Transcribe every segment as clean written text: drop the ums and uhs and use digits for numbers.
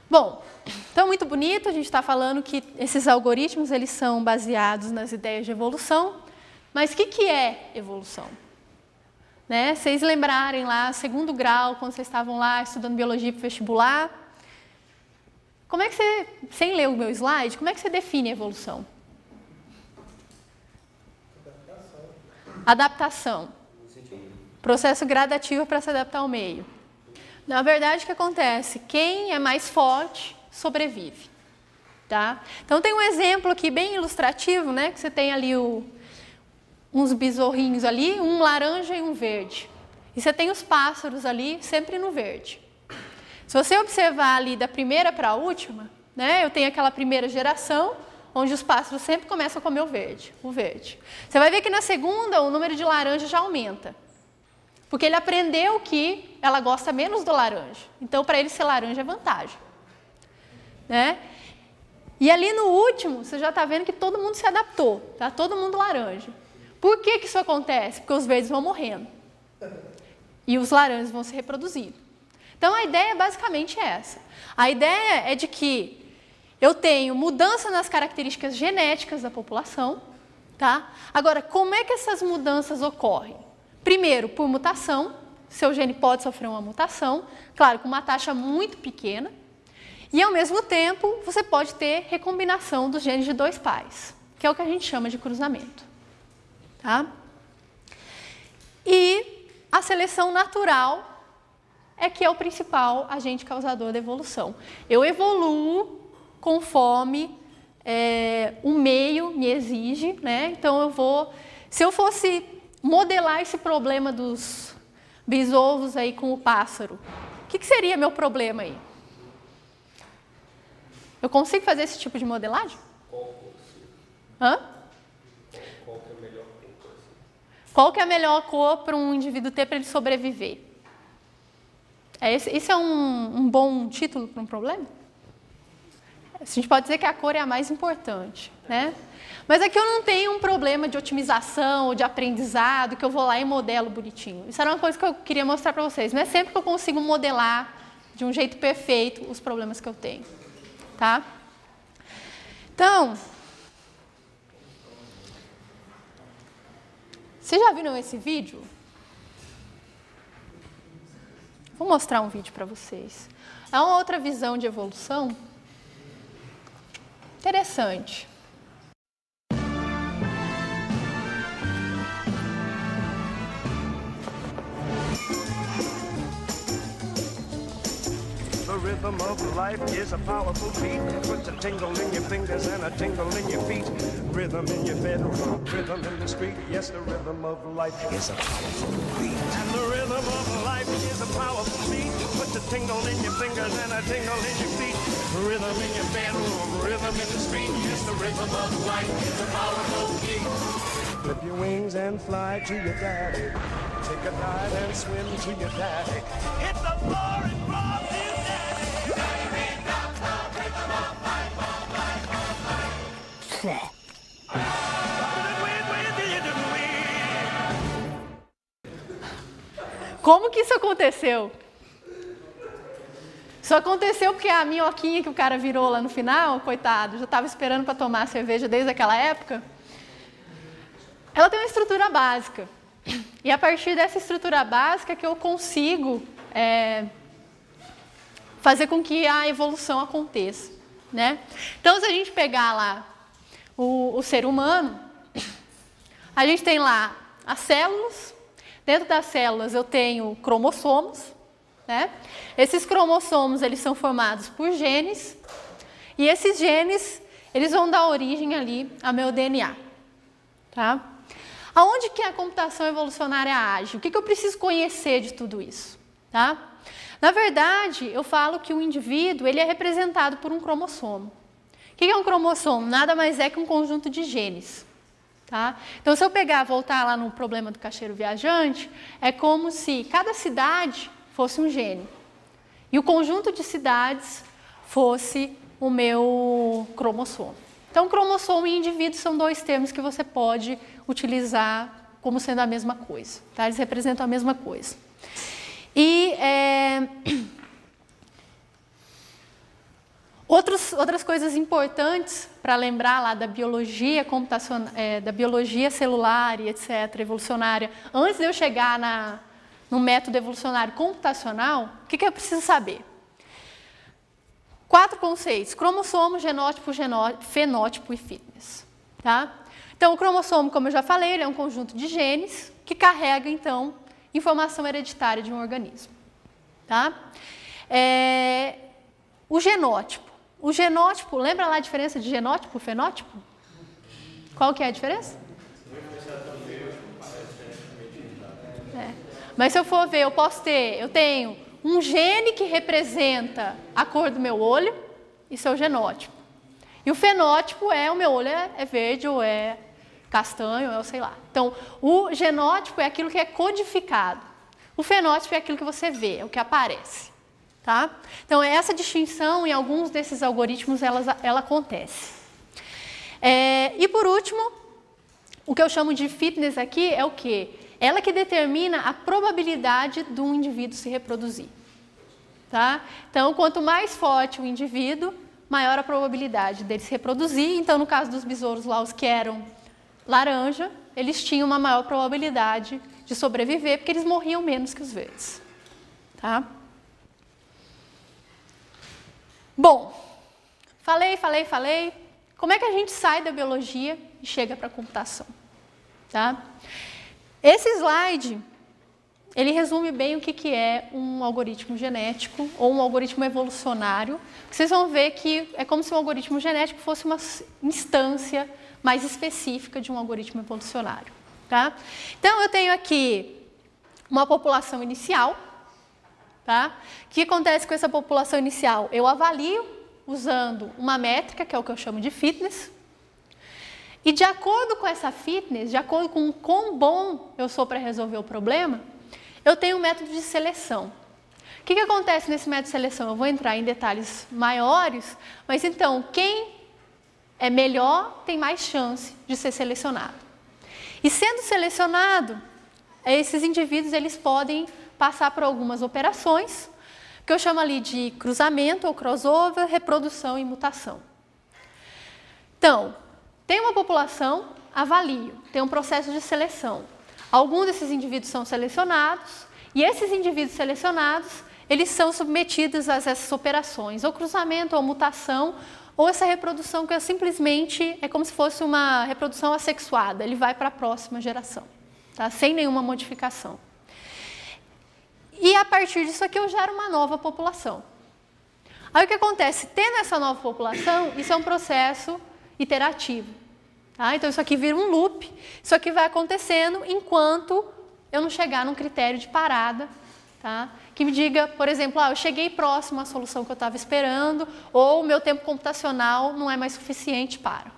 Bom, então muito bonito, a gente está falando que esses algoritmos eles são baseados nas ideias de evolução, mas o que é evolução? Né? Vocês lembrarem lá, segundo grau, quando vocês estavam lá estudando biologia para o vestibular, como é que você, sem ler o meu slide, como é que você define evolução? Adaptação. Processo gradativo para se adaptar ao meio. Na verdade, o que acontece? Quem é mais forte sobrevive. Tá? Então, tem um exemplo aqui bem ilustrativo, né? Que você tem ali uns besorrinhos ali, um laranja e um verde. E você tem os pássaros ali, sempre no verde. Se você observar ali da primeira para a última, né? Eu tenho aquela primeira geração, onde os pássaros sempre começam a comer o verde. Você vai ver que na segunda, o número de laranja já aumenta. Porque ele aprendeu que ela gosta menos do laranja. Então, para ele ser laranja é vantagem. Né? E ali no último, você já está vendo que todo mundo se adaptou. Tá? Todo mundo laranja. Por que isso acontece? Porque os verdes vão morrendo. E os laranjas vão se reproduzindo. Então, a ideia basicamente é essa. A ideia é de que eu tenho mudança nas características genéticas da população. Tá? Agora, como é que essas mudanças ocorrem? Primeiro, por mutação. Seu gene pode sofrer uma mutação, claro, com uma taxa muito pequena. E, ao mesmo tempo, você pode ter recombinação dos genes de dois pais, que é o que a gente chama de cruzamento. Tá? E a seleção natural é que é o principal agente causador da evolução. Eu evoluo conforme o meio me exige, né? Então, se eu fosse modelar esse problema dos besovos aí com o pássaro, o que seria meu problema aí? Eu consigo fazer esse tipo de modelagem? Hã? Qual que é a melhor cor? Qual que é a melhor cor para um indivíduo ter para ele sobreviver? Isso é um bom título para um problema? A gente pode dizer que a cor é a mais importante, né? Mas aqui eu não tenho um problema de otimização ou de aprendizado que eu vou lá e modelo bonitinho. Isso era uma coisa que eu queria mostrar para vocês. Não é sempre que eu consigo modelar de um jeito perfeito os problemas que eu tenho. Tá? Então, vocês já viram esse vídeo? Vou mostrar um vídeo para vocês. É uma outra visão de evolução interessante. The rhythm of life is a powerful beat. Puts a tingle in your fingers and a tingle in your feet. Rhythm in your bedroom, rhythm in the street. Yes, the rhythm of life is a powerful beat. And the rhythm of life is a powerful beat. Puts a tingle in your fingers and a tingle in your feet. Rhythm in your bedroom, rhythm in the street. Yes, the rhythm of life is a powerful beat. Flip your wings and fly to your daddy. Take a dive and swim to your daddy. Hit the floor and rock his daddy. Como que isso aconteceu? Isso aconteceu porque a minhoquinha que o cara virou lá no final, coitado, já estava esperando para tomar cerveja desde aquela época. Ela tem uma estrutura básica. E a partir dessa estrutura básica que eu consigo fazer com que a evolução aconteça. Né? Então, se a gente pegar lá o ser humano, a gente tem lá as células. Dentro das células eu tenho cromossomos. Né? Esses cromossomos eles são formados por genes. E esses genes eles vão dar origem ali ao meu DNA. Tá? Aonde que a computação evolucionária age? O que eu preciso conhecer de tudo isso? Tá? Na verdade, eu falo que o indivíduo ele é representado por um cromossomo. O que é um cromossomo? Nada mais é que um conjunto de genes. Tá? Então, se eu voltar lá no problema do caixeiro viajante, é como se cada cidade fosse um gene. E o conjunto de cidades fosse o meu cromossomo. Então, cromossomo e indivíduo são dois termos que você pode utilizar como sendo a mesma coisa. Tá? Eles representam a mesma coisa. E outras coisas importantes para lembrar lá da biologia computacional, da biologia celular e etc., evolucionária, antes de eu chegar no método evolucionário computacional, o que eu preciso saber? 4 conceitos: cromossomo, genótipo, fenótipo e fitness. Tá? Então, o cromossomo, como eu já falei, ele é um conjunto de genes que carrega, então, informação hereditária de um organismo. Tá? O genótipo. O genótipo, lembra lá a diferença de genótipo e fenótipo? Qual que é a diferença? Mas se eu for ver, eu tenho um gene que representa a cor do meu olho, isso é o genótipo. E o fenótipo é o meu olho é verde ou é castanho, ou sei lá. Então, o genótipo é aquilo que é codificado. O fenótipo é aquilo que você vê, é o que aparece. Tá? Então, essa distinção em alguns desses algoritmos, ela acontece. E por último, o que eu chamo de fitness aqui é o quê? Ela que determina a probabilidade de um indivíduo se reproduzir. Tá? Então, quanto mais forte o indivíduo, maior a probabilidade dele se reproduzir. Então, no caso dos besouros lá, os que eram laranja, eles tinham uma maior probabilidade de sobreviver, porque eles morriam menos que os verdes. Tá? Bom, falei. Como é que a gente sai da biologia e chega para a computação? Tá? Esse slide, ele resume bem o que é um algoritmo genético ou um algoritmo evolucionário. Vocês vão ver que é como se um algoritmo genético fosse uma instância mais específica de um algoritmo evolucionário. Tá? Então, eu tenho aqui uma população inicial. Tá? O que acontece com essa população inicial? Eu avalio usando uma métrica, que é o que eu chamo de fitness. E de acordo com essa fitness, de acordo com o quão bom eu sou para resolver o problema, eu tenho um método de seleção. O que acontece nesse método de seleção? Eu vou entrar em detalhes maiores, mas então, quem é melhor tem mais chance de ser selecionado. E sendo selecionado, esses indivíduos eles podem passar por algumas operações, que eu chamo ali de cruzamento ou crossover, reprodução e mutação. Então, tem uma população, avalio, tem um processo de seleção. Alguns desses indivíduos são selecionados, e esses indivíduos selecionados, eles são submetidos a essas operações, ou cruzamento, ou mutação, ou essa reprodução que simplesmente é como se fosse uma reprodução assexuada, ele vai para a próxima geração, tá? Sem nenhuma modificação. E a partir disso aqui eu gero uma nova população. Aí o que acontece? Tendo essa nova população, isso é um processo iterativo. Tá? Então isso aqui vira um loop, isso aqui vai acontecendo enquanto eu não chegar num critério de parada, tá? Que me diga, por exemplo, eu cheguei próximo à solução que eu estava esperando, ou o meu tempo computacional não é mais suficiente para.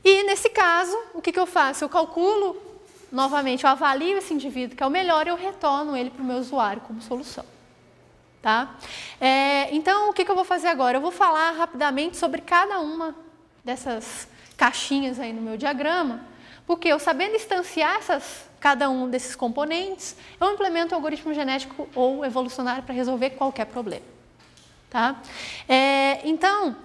E nesse caso, o que eu faço? Eu calculo novamente, eu avalio esse indivíduo que é o melhor e eu retorno ele para o meu usuário como solução. Tá? Então, o que eu vou fazer agora? Eu vou falar rapidamente sobre cada uma dessas caixinhas aí no meu diagrama, porque eu sabendo instanciar cada um desses componentes, eu implemento o algoritmo genético ou evolucionário para resolver qualquer problema. Tá? Então,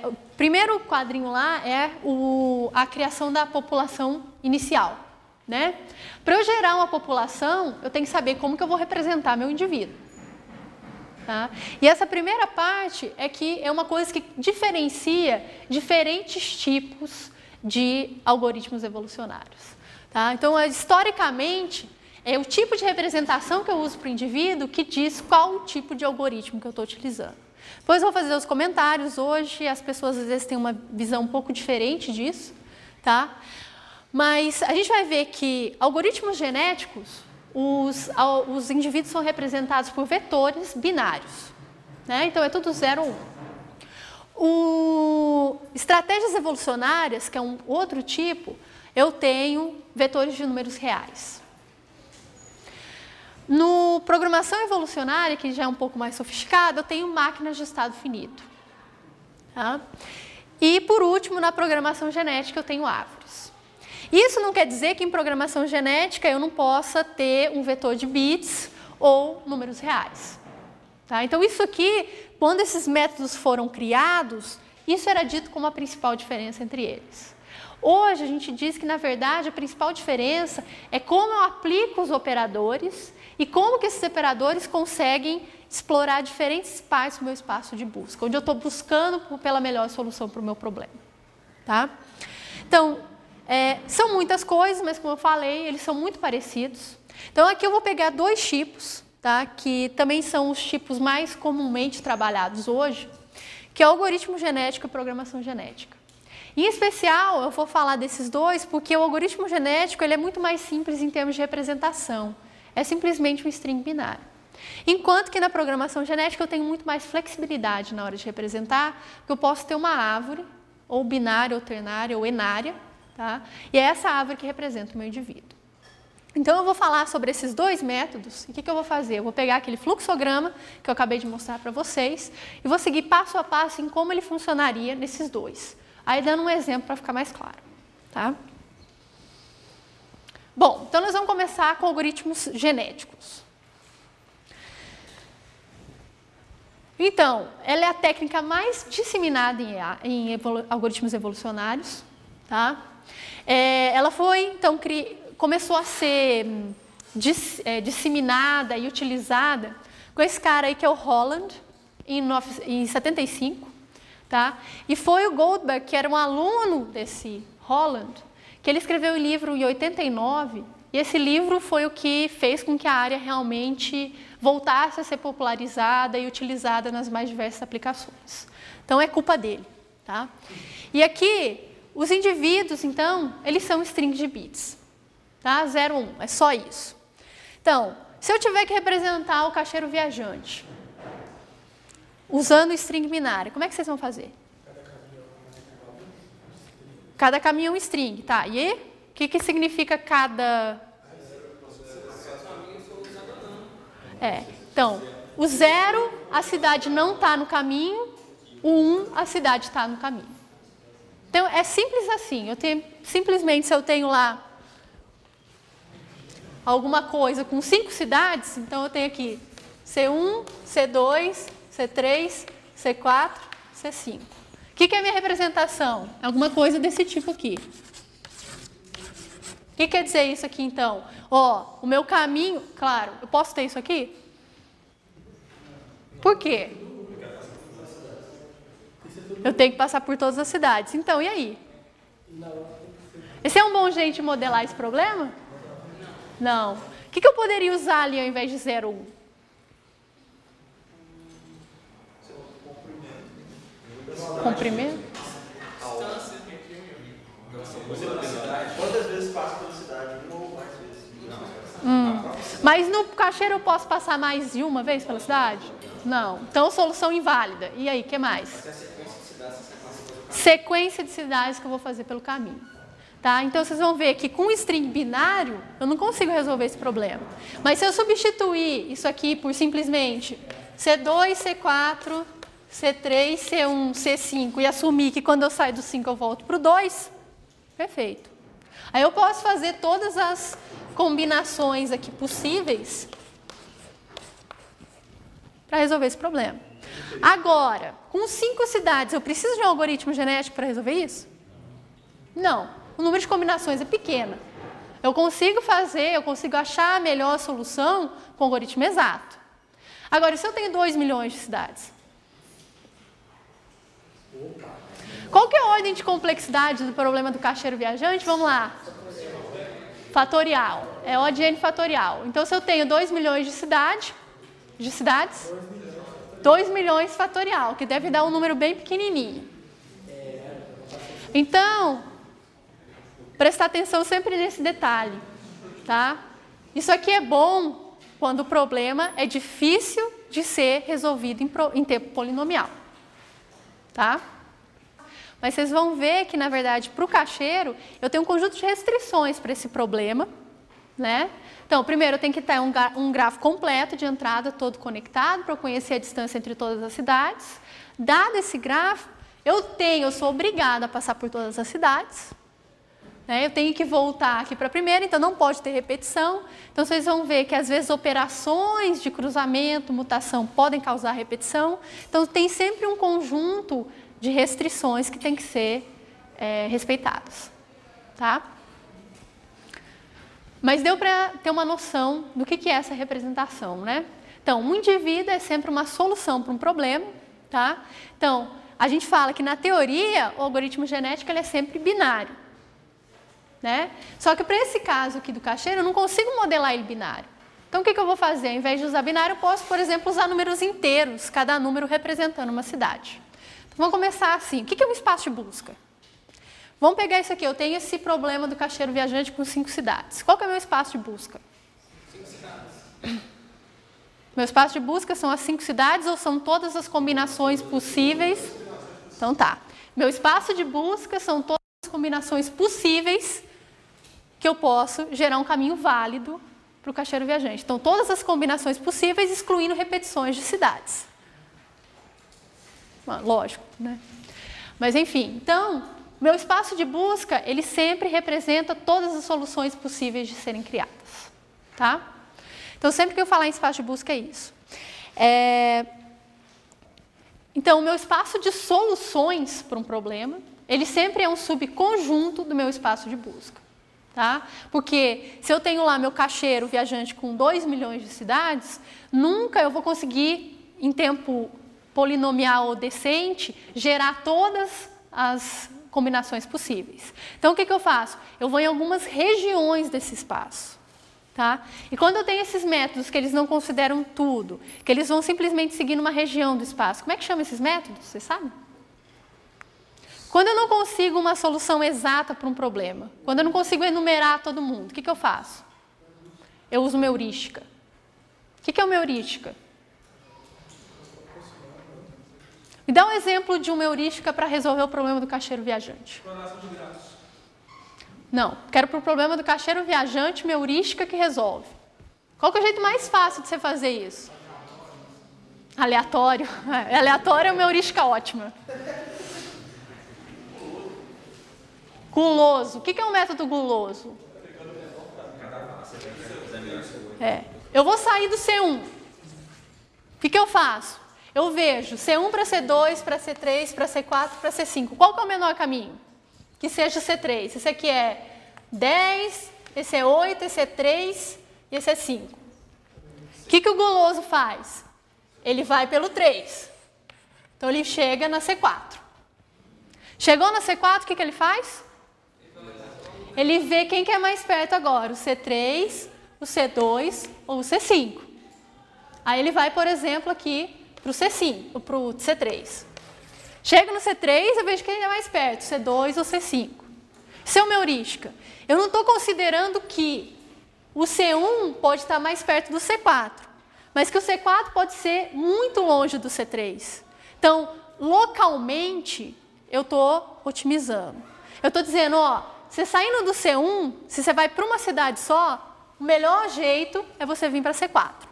o primeiro quadrinho lá é a criação da população inicial. Né? Para eu gerar uma população, eu tenho que saber como que eu vou representar meu indivíduo. Tá? E essa primeira parte é uma coisa que diferencia diferentes tipos de algoritmos evolucionários. Tá? Então, historicamente, é o tipo de representação que eu uso para o indivíduo que diz qual o tipo de algoritmo que eu estou utilizando. Depois eu vou fazer os comentários. Hoje as pessoas às vezes têm uma visão um pouco diferente disso. Tá? Mas a gente vai ver que algoritmos genéticos, os indivíduos são representados por vetores binários. Né? Então, é tudo 0 ou 1. Estratégias evolucionárias, que é um outro tipo, eu tenho vetores de números reais. No programação evolucionária, que já é um pouco mais sofisticada, eu tenho máquinas de estado finito. Tá? E, por último, na programação genética, eu tenho árvores. Isso não quer dizer que em programação genética eu não possa ter um vetor de bits ou números reais. Tá? Então, isso aqui, quando esses métodos foram criados, isso era dito como a principal diferença entre eles. Hoje, a gente diz que, na verdade, a principal diferença é como eu aplico os operadores e como que esses operadores conseguem explorar diferentes partes do meu espaço de busca, onde eu estou buscando pela melhor solução para o meu problema. Tá? Então, são muitas coisas, mas como eu falei, eles são muito parecidos. Então, aqui eu vou pegar dois tipos, tá? Que também são os tipos mais comumente trabalhados hoje, que é o algoritmo genético e programação genética. Em especial, eu vou falar desses dois porque o algoritmo genético ele é muito mais simples em termos de representação. É simplesmente um string binário. Enquanto que na programação genética eu tenho muito mais flexibilidade na hora de representar, porque eu posso ter uma árvore, ou binária, ou ternária, ou enária, tá? E é essa árvore que representa o meu indivíduo. Então, eu vou falar sobre esses dois métodos. E o que eu vou fazer? Eu vou pegar aquele fluxograma que eu acabei de mostrar para vocês e vou seguir passo a passo em como ele funcionaria nesses dois. Aí, dando um exemplo para ficar mais claro. Tá? Bom, então nós vamos começar com algoritmos genéticos. Então, ela é a técnica mais disseminada em algoritmos evolucionários. Tá? Ela foi, então, começou a ser disseminada e utilizada com esse cara aí que é o Holland, em 75. Tá? E foi o Goldberg, que era um aluno desse Holland, que ele escreveu o livro em 89, e esse livro foi o que fez com que a área realmente voltasse a ser popularizada e utilizada nas mais diversas aplicações. Então, é culpa dele. Tá? E aqui, os indivíduos, então, eles são strings de bits. Tá? 0, 1, é só isso. Então, se eu tiver que representar o caixeiro viajante, usando o string binário, como é que vocês vão fazer? Cada caminho é um string, tá? E o que significa cada... Então, o 0, a cidade não está no caminho, o 1, a cidade está no caminho. Então, é simples assim. Simplesmente, se eu tenho lá alguma coisa com 5 cidades, então eu tenho aqui C1, C2, C3, C4, C5. O que é a minha representação? Alguma coisa desse tipo aqui. O que quer dizer isso aqui, então? Ó, o meu caminho... Claro, eu posso ter isso aqui? Por quê? Eu tenho que passar por todas as cidades. Então, e aí? Esse é um bom jeito de modelar esse problema? Não. O que eu poderia usar ali ao invés de 0, 1? Comprimento? Quantas vezes passa pela cidade? Uma ou mais vezes? Mas no caixeiro eu posso passar mais de uma vez pela cidade? Não. Então, solução inválida. E aí, o que mais? Sequência de cidades que eu vou fazer pelo caminho. Tá? Então, vocês vão ver que com string binário, eu não consigo resolver esse problema. Mas se eu substituir isso aqui por simplesmente C2, C4, C3, C1, C5 e assumir que quando eu saio do 5 eu volto para o 2, perfeito. Aí eu posso fazer todas as combinações aqui possíveis para resolver esse problema. Agora, com 5 cidades, eu preciso de um algoritmo genético para resolver isso? Não. O número de combinações é pequeno. Eu consigo achar a melhor solução com o algoritmo exato. Agora, se eu tenho 2 milhões de cidades? Qual que é a ordem de complexidade do problema do caixeiro viajante? Vamos lá. Fatorial. É O de N fatorial. Então, se eu tenho 2 milhões de cidades, 2 milhões fatorial, que deve dar um número bem pequenininho. Então, prestar atenção sempre nesse detalhe. Tá? Isso aqui é bom quando o problema é difícil de ser resolvido em tempo polinomial. Tá? Mas vocês vão ver que, na verdade, para o caixeiro, eu tenho um conjunto de restrições para esse problema. Né? Então, primeiro, eu tenho que ter um grafo completo de entrada, todo conectado, para eu conhecer a distância entre todas as cidades. Dado esse grafo, eu sou obrigada a passar por todas as cidades. né? Eu tenho que voltar aqui para a primeira, então não pode ter repetição. Então, vocês vão ver que, às vezes, operações de cruzamento, mutação, podem causar repetição. Então, tem sempre um conjunto de restrições que tem que ser respeitadas. Tá? Mas deu para ter uma noção do que é essa representação, né? Então, um indivíduo é sempre uma solução para um problema, tá? Então, a gente fala que, na teoria, o algoritmo genético ele é sempre binário, né? Só que, para esse caso aqui do cacheiro, eu não consigo modelar ele binário. Então, o que eu vou fazer? Ao invés de usar binário, eu posso, por exemplo, usar números inteiros, cada número representando uma cidade. Então, vamos começar assim. O que é um espaço de busca? Vamos pegar isso aqui. Eu tenho esse problema do cacheiro viajante com 5 cidades. Qual que é o meu espaço de busca? 5 cidades. Meu espaço de busca são as 5 cidades ou são todas as combinações possíveis? Então tá. Meu espaço de busca são todas as combinações possíveis que eu posso gerar um caminho válido para o cacheiro viajante. Então, todas as combinações possíveis, excluindo repetições de cidades. Lógico, né? Mas, enfim, então, meu espaço de busca, ele sempre representa todas as soluções possíveis de serem criadas. Tá? Então, sempre que eu falar em espaço de busca, é isso. Então, o meu espaço de soluções para um problema, ele sempre é um subconjunto do meu espaço de busca. Tá? Porque se eu tenho lá meu cacheiro viajante com 2 milhões de cidades, nunca eu vou conseguir, em tempo polinomial ou decente, gerar todas as combinações possíveis. Então, o que eu faço? Eu vou em algumas regiões desse espaço. Tá? E quando eu tenho esses métodos que eles não consideram tudo, que eles vão simplesmente seguir numa região do espaço, como é que chama esses métodos? Vocês sabem? Quando eu não consigo uma solução exata para um problema, quando eu não consigo enumerar todo mundo, o que eu faço? Eu uso uma heurística. O que é uma heurística? Me dá um exemplo de uma heurística para resolver o problema do cacheiro viajante. Não, quero para o problema do cacheiro viajante uma heurística que resolve. Qual que é o jeito mais fácil de você fazer isso? Aleatório. Aleatório é uma heurística ótima. Guloso. O que é um método guloso? Eu vou sair do C1. O que eu faço? Eu vejo C1 para C2, para C3, para C4, para C5. Qual que é o menor caminho? Que seja C3. Esse aqui é 10, esse é 8, esse é 3 e esse é 5. O que o guloso faz? Ele vai pelo 3. Então, ele chega na C4. Chegou na C4, o que ele faz? Ele vê quem que é mais perto agora, o C3, o C2 ou o C5. Aí ele vai, por exemplo, aqui para o C5, para o C3. Chega no C3, eu vejo quem é mais perto, C2 ou C5. Isso é uma heurística. Eu não estou considerando que o C1 pode estar mais perto do C4, mas que o C4 pode ser muito longe do C3. Então, localmente, eu estou otimizando. Eu estou dizendo, ó, você saindo do C1, se você vai para uma cidade só, o melhor jeito é você vir para C4.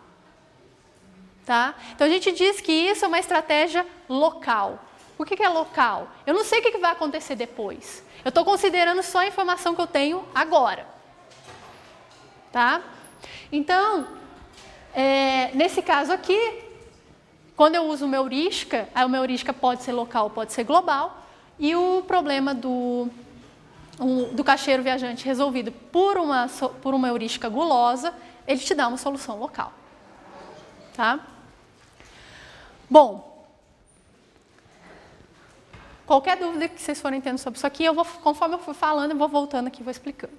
Tá? Então, a gente diz que isso é uma estratégia local. Por que é local? Eu não sei o que vai acontecer depois. Eu estou considerando só a informação que eu tenho agora. Tá? Então, nesse caso aqui, quando eu uso uma heurística, a uma heurística pode ser local, pode ser global, e o problema do cacheiro viajante resolvido por uma heurística gulosa, ele te dá uma solução local. Tá? Bom, qualquer dúvida que vocês forem tendo sobre isso aqui, conforme eu for falando, eu vou voltando aqui e vou explicando.